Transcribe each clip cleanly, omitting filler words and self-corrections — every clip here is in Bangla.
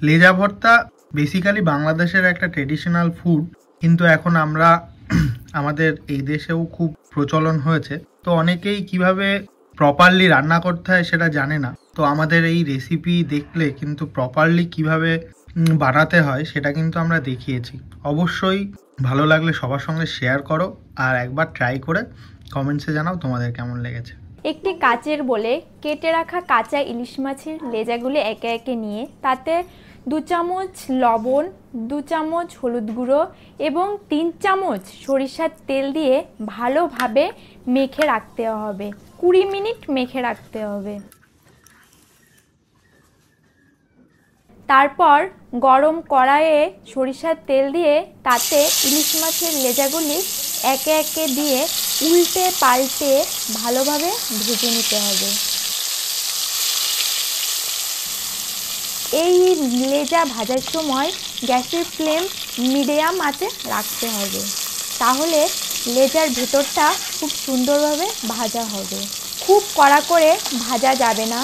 লেজা ভর্তা বেসিক্যালি বাংলাদেশের একটা ট্রেডিশনাল ফুড, কিন্তু এখন আমরা আমাদের এই দেশেও খুব প্রচলন হয়েছে। তো অনেকেই কিভাবে প্রপারলি রান্না করতে হয় সেটা জানে না। তো আমাদের এই রেসিপি দেখলে কিন্তু প্রপারলি কিভাবে বানাতে হয় সেটা কিন্তু আমরা দেখিয়েছি। অবশ্যই ভালো লাগলে সবার সঙ্গে শেয়ার করো, আর একবার ট্রাই করে কমেন্টসে জানাও তোমাদের কেমন লেগেছে। একটি কাচের বলে কেটে রাখা কাঁচা ইলিশ মাছের লেজাগুলি একে একে নিয়ে তাতে 2 চামচ লবণ, 2 চামচ হলুদ গুঁড়ো এবং 3 চামচ সরিষার তেল দিয়ে ভালোভাবে মেখে রাখতে হবে। 20 মিনিট মেখে রাখতে হবে। তারপর গরম কড়াইয়ে সরিষার তেল দিয়ে তাতে ইলিশ মাছের লেজাগুলি একে একে দিয়ে উল্টে পাল্টে ভালোভাবে ভেজে নিতে হবে। এই লেজা ভাজার সময় গ্যাসের ফ্লেম মিডিয়াম আঁচে রাখতে হবে, তাহলে লেজার ভেতরটা খুব সুন্দরভাবে ভাজা হবে। খুব কড়া করে ভাজা যাবে না।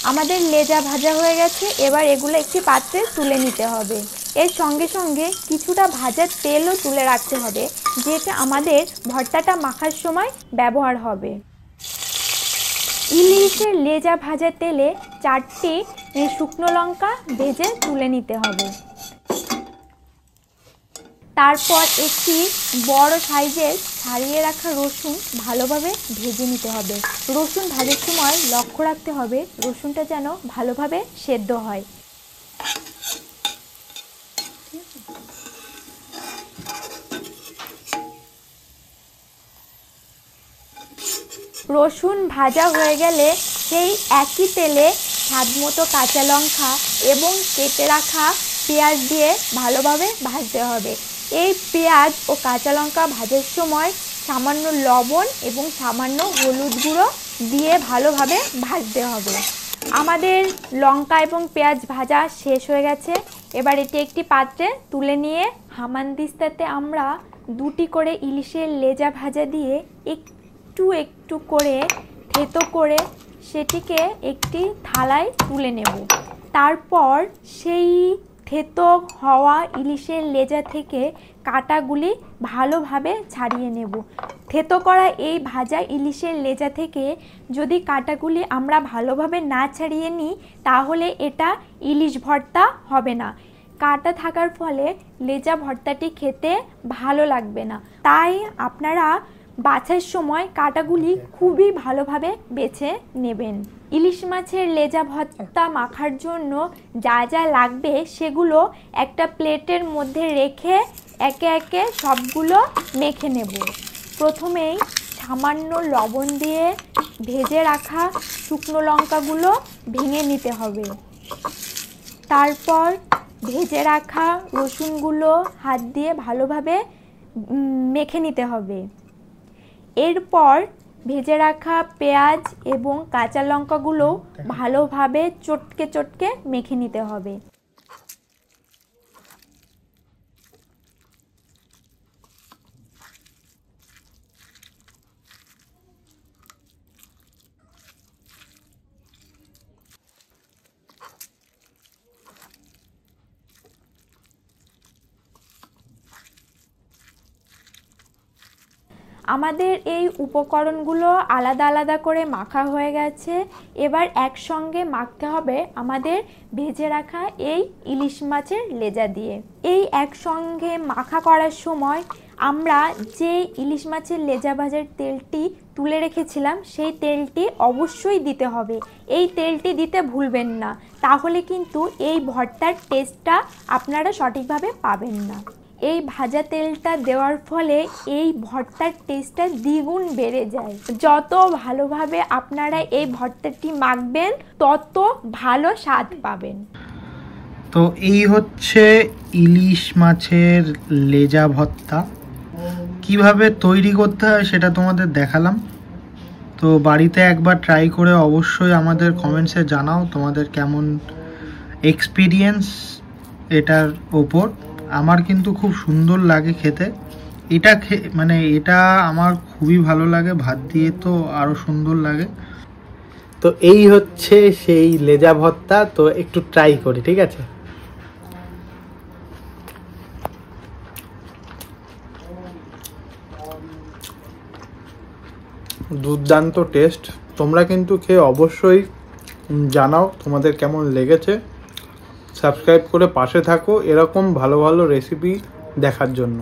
আমাদের লেজা ভাজা হয়ে গেছে, এবার এগুলো একটি পাত্রে তুলে নিতে হবে। এর সঙ্গে সঙ্গে কিছুটা ভাজার তেলও তুলে রাখতে হবে, যেটা আমাদের ভর্তাটা মাখার সময় ব্যবহার হবে। ইলিশের লেজা ভাজা তেলে 4টি শুকনো লঙ্কা ভেজে তুলে নিতে হবে। তারপর একটি বড় সাইজের ছাড়িয়ে রাখা রসুন ভালোভাবে ভেজে নিতে হবে। রসুন ভাজার সময় লক্ষ্য রাখতে হবে রসুনটা যেন ভালোভাবে সেদ্ধ হয়। রসুন ভাজা হয়ে গেলে সেই একই তেলে স্বাদমতো কাঁচা লঙ্কা এবং কেটে রাখা পেঁয়াজ দিয়ে ভালোভাবে ভাজতে হবে। এই পেঁয়াজ ও কাঁচা লঙ্কা ভাজার সময় সামান্য লবণ এবং সামান্য হলুদ গুঁড়ো দিয়ে ভালোভাবে ভাজতে হবে। আমাদের লঙ্কা এবং পেঁয়াজ ভাজা শেষ হয়ে গেছে। এবার এটি একটি পাত্রে তুলে নিয়ে হামানদিস্তাতে আমরা 2টি করে ইলিশের লেজা ভাজা দিয়ে একটু একটু করে থেতো করে সেটিকে একটি থালায় তুলে নেব। তারপর সেই থেতো হওয়া ইলিশের লেজা থেকে কাঁটাগুলি ভালোভাবে ছাড়িয়ে নেব। থেতো করা এই ভাজা ইলিশের লেজা থেকে যদি কাঁটাগুলি আমরা ভালোভাবে না ছাড়িয়ে নিই তাহলে এটা ইলিশ ভর্তা হবে না। কাঁটা থাকার ফলে লেজা ভর্তাটি খেতে ভালো লাগবে না। তাই আপনারা বাছার সময় কাঁটাগুলি খুবই ভালোভাবে বেছে নেবেন। ইলিশ মাছের লেজা ভর্তা মাখার জন্য যা যা লাগবে সেগুলো একটা প্লেটের মধ্যে রেখে একে একে সবগুলো মেখে নেব। প্রথমেই সামান্য লবণ দিয়ে ভেজে রাখা শুকনো লঙ্কাগুলো ভেঙে নিতে হবে। তারপর ভেজে রাখা রসুনগুলো হাত দিয়ে ভালোভাবে মেখে নিতে হবে। এরপর ভেজে রাখা পেঁয়াজ এবং কাঁচা লঙ্কাগুলো ভালোভাবে চটকে চটকে মেখে নিতে হবে। আমাদের এই উপকরণগুলো আলাদা আলাদা করে মাখা হয়ে গেছে। এবার একসঙ্গে মাখতে হবে আমাদের ভেজে রাখা এই ইলিশ মাছের লেজা দিয়ে। এই একসঙ্গে মাখা করার সময় আমরা যে ইলিশ মাছের লেজা ভাজার তেলটি তুলে রেখেছিলাম সেই তেলটি অবশ্যই দিতে হবে। এই তেলটি দিতে ভুলবেন না, তাহলে কিন্তু এই ভর্তার টেস্টটা আপনারা সঠিকভাবে পাবেন না। এই ভাজা তেলটা দেওয়ার ফলে এই ভর্তার টেস্টটা দ্বিগুণ বেড়ে যায়। যত ভালোভাবে আপনারা এই ভর্তাটি মাখবেন তত ভালো স্বাদ পাবেন। তো এই হচ্ছে ইলিশ মাছের লেজা ভর্তা। কিভাবে তৈরি করতে হয় সেটা তোমাদের দেখালাম। তো বাড়িতে একবার ট্রাই করে অবশ্যই আমাদের কমেন্টসে জানাও তোমাদের কেমন এক্সপিরিয়েন্স এটার ওপর। আমার কিন্তু খুব সুন্দর লাগে খেতে। এটা মানে এটা আমার খুবই ভালো লাগে, ভাত দিয়ে তো আরও সুন্দর লাগে। তো এই হচ্ছে সেই লেজা ভর্তা, তো একটু ট্রাই করি, ঠিক আছে? দুর্দান্ত টেস্ট। তোমরা কিন্তু খেয়ে অবশ্যই জানাও তোমাদের কেমন লেগেছে। সাবস্ক্রাইব করে পাশে থাকো এরকম ভালো ভালো রেসিপি দেখার জন্য।